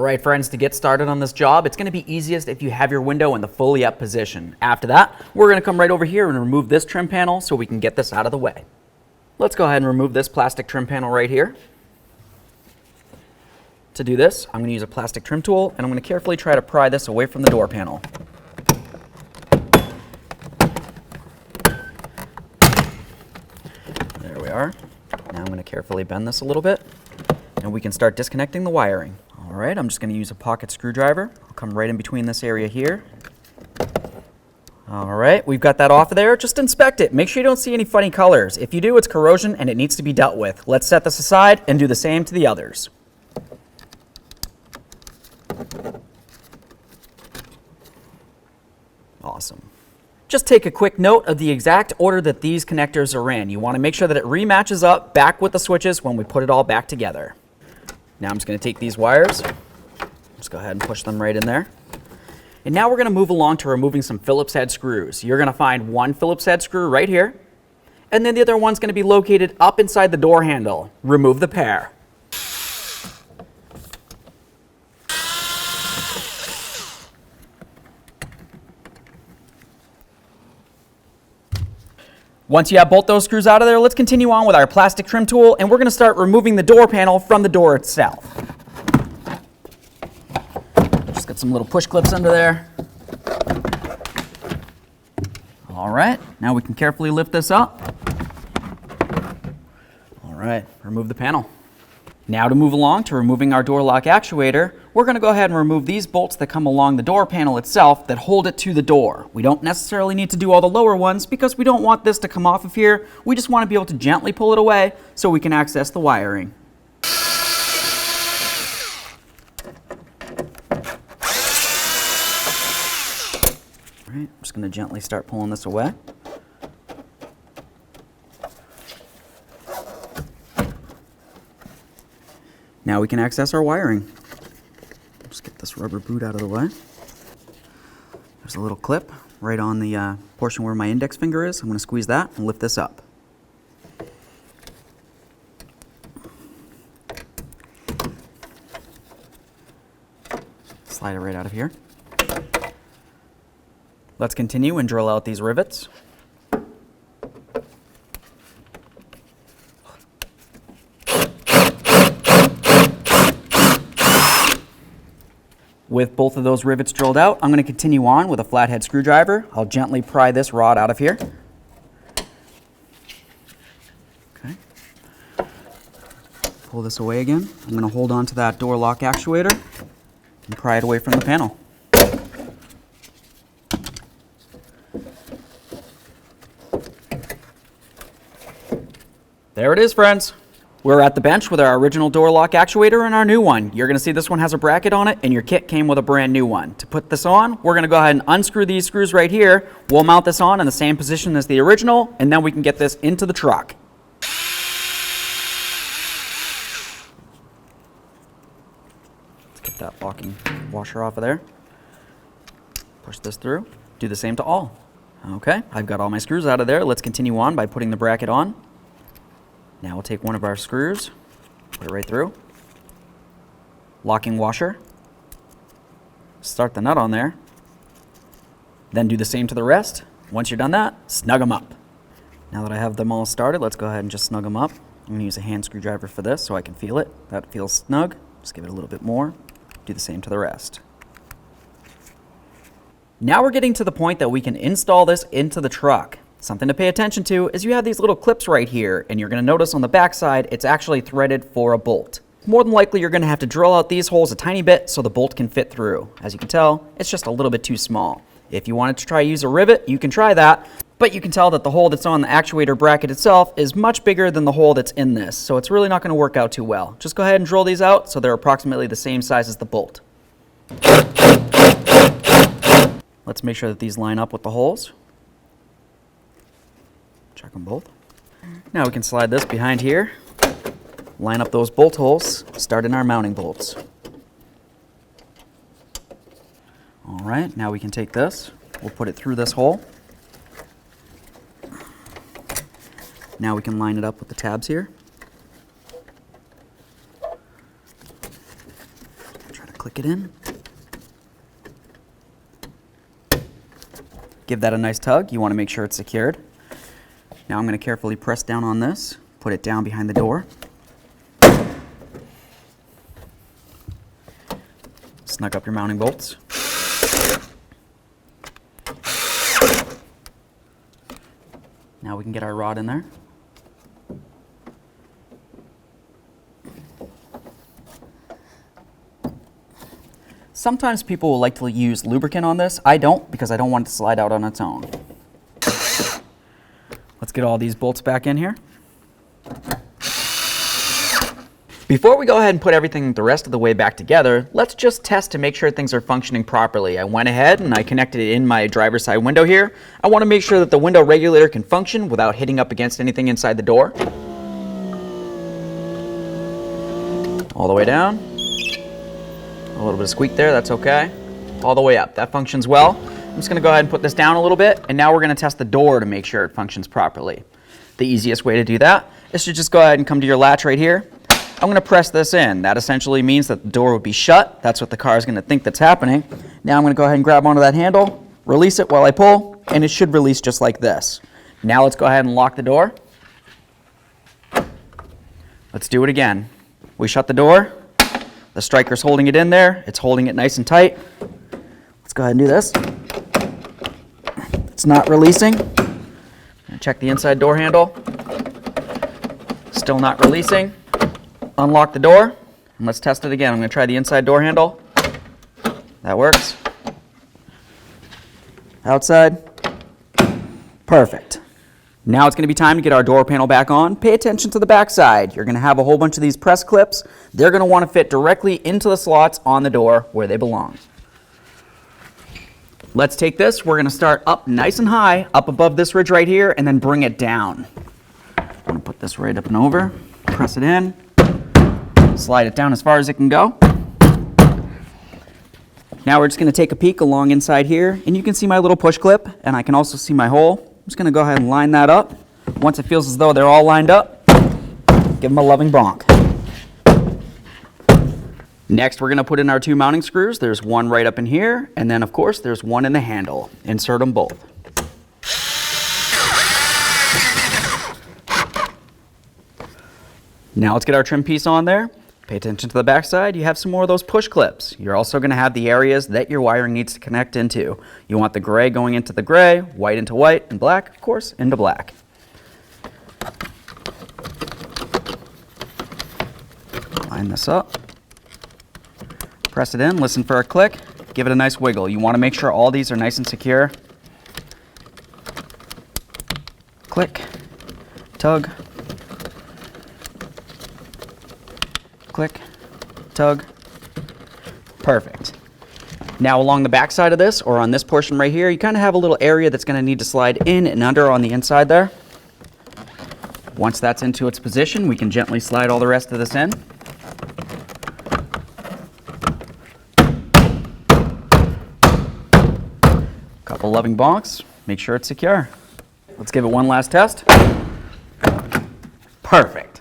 Alright friends, to get started on this job, it's going to be easiest if you have your window in the fully up position. After that, we're going to come right over here and remove this trim panel so we can get this out of the way. Let's go ahead and remove this plastic trim panel right here. To do this, I'm going to use a plastic trim tool and I'm going to carefully try to pry this away from the door panel. There we are. Now I'm going to carefully bend this a little bit and we can start disconnecting the wiring. Alright, I'm just going to use a pocket screwdriver. I'll come right in between this area here. Alright, we've got that off of there. Just inspect it. Make sure you don't see any funny colors. If you do, it's corrosion and it needs to be dealt with. Let's set this aside and do the same to the others. Awesome. Just take a quick note of the exact order that these connectors are in. You want to make sure that it rematches up back with the switches when we put it all back together. Now I'm just going to take these wires, just go ahead and push them right in there. And now we're going to move along to removing some Phillips head screws. You're going to find one Phillips head screw right here, and then the other one's going to be located up inside the door handle. Remove the pair. Once you have both those screws out of there, let's continue on with our plastic trim tool, and we're going to start removing the door panel from the door itself. Just got some little push clips under there. All right, now we can carefully lift this up. All right, remove the panel. Now to move along to removing our door lock actuator, we're going to go ahead and remove these bolts that come along the door panel itself that hold it to the door. We don't necessarily need to do all the lower ones because we don't want this to come off of here. We just want to be able to gently pull it away so we can access the wiring. All right, I'm just going to gently start pulling this away. Now we can access our wiring. Just get this rubber boot out of the way. There's a little clip right on the portion where my index finger is. I'm going to squeeze that and lift this up. Slide it right out of here. Let's continue and drill out these rivets. With both of those rivets drilled out, I'm going to continue on with a flathead screwdriver. I'll gently pry this rod out of here. Okay. Pull this away again. I'm going to hold on to that door lock actuator and pry it away from the panel. There it is, friends. We're at the bench with our original door lock actuator and our new one. You're going to see this one has a bracket on it and your kit came with a brand new one. To put this on, we're going to go ahead and unscrew these screws right here. We'll mount this on in the same position as the original and then we can get this into the truck. Let's get that locking washer off of there. Push this through. Do the same to all. Okay, I've got all my screws out of there. Let's continue on by putting the bracket on. Now we'll take one of our screws, put it right through. Locking washer. Start the nut on there. Then do the same to the rest. Once you're done that, snug them up. Now that I have them all started, let's go ahead and just snug them up. I'm going to use a hand screwdriver for this so I can feel it. That feels snug. Just give it a little bit more. Do the same to the rest. Now we're getting to the point that we can install this into the truck. Something to pay attention to is you have these little clips right here, and you're going to notice on the back side it's actually threaded for a bolt. More than likely you're going to have to drill out these holes a tiny bit so the bolt can fit through. As you can tell, it's just a little bit too small. If you wanted to try use a rivet, you can try that, but you can tell that the hole that's on the actuator bracket itself is much bigger than the hole that's in this, so it's really not going to work out too well. Just go ahead and drill these out so they're approximately the same size as the bolt. Let's make sure that these line up with the holes. Check them both. Now we can slide this behind here, line up those bolt holes, start in our mounting bolts. All right, now we can take this, we'll put it through this hole. Now we can line it up with the tabs here. click it in. Give that a nice tug. You want to make sure it's secured. Now I'm going to carefully press down on this, put it down behind the door. Snug up your mounting bolts. Now we can get our rod in there. Sometimes people will like to use lubricant on this. I don't, because I don't want it to slide out on its own. Let's get all these bolts back in here. Before we go ahead and put everything the rest of the way back together, let's just test to make sure things are functioning properly. I went ahead and I connected it in my driver's side window here. I want to make sure that the window regulator can function without hitting up against anything inside the door. All the way down. A little bit of squeak there, that's okay. All the way up, that functions well. I'm just gonna go ahead and put this down a little bit, and now we're gonna test the door to make sure it functions properly. The easiest way to do that is to just go ahead and come to your latch right here. I'm gonna press this in. That essentially means that the door would be shut. That's what the car is gonna think that's happening. Now I'm gonna go ahead and grab onto that handle, release it while I pull, and it should release just like this. Now let's go ahead and lock the door. Let's do it again. We shut the door. The striker's holding it in there. It's holding it nice and tight. Let's go ahead and do this. It's not releasing. Check the inside door handle. Still not releasing. Unlock the door, and let's test it again. I'm going to try the inside door handle. That works. Outside. Perfect. Now it's going to be time to get our door panel back on. Pay attention to the back side. You're going to have a whole bunch of these press clips. They're going to want to fit directly into the slots on the door where they belong. Let's take this. We're going to start up nice and high, up above this ridge right here, and then bring it down. I'm going to put this right up and over, press it in, slide it down as far as it can go. Now we're just going to take a peek along inside here, and you can see my little push clip, and I can also see my hole. I'm just going to go ahead and line that up. Once it feels as though they're all lined up, give them a loving bonk. Next, we're going to put in our two mounting screws. There's one right up in here, and then, of course, there's one in the handle. Insert them both. Now let's get our trim piece on there. Pay attention to the back side. You have some more of those push clips. You're also going to have the areas that your wiring needs to connect into. You want the gray going into the gray, white into white, and black, of course, into black. Line this up. Press it in, listen for a click, give it a nice wiggle. You want to make sure all these are nice and secure. Click, tug, click, tug. Perfect. Now along the back side of this, or on this portion right here, you kind of have a little area that's going to need to slide in and under on the inside there. Once that's into its position, we can gently slide all the rest of this in. Couple loving bonks, make sure it's secure. Let's give it one last test. Perfect.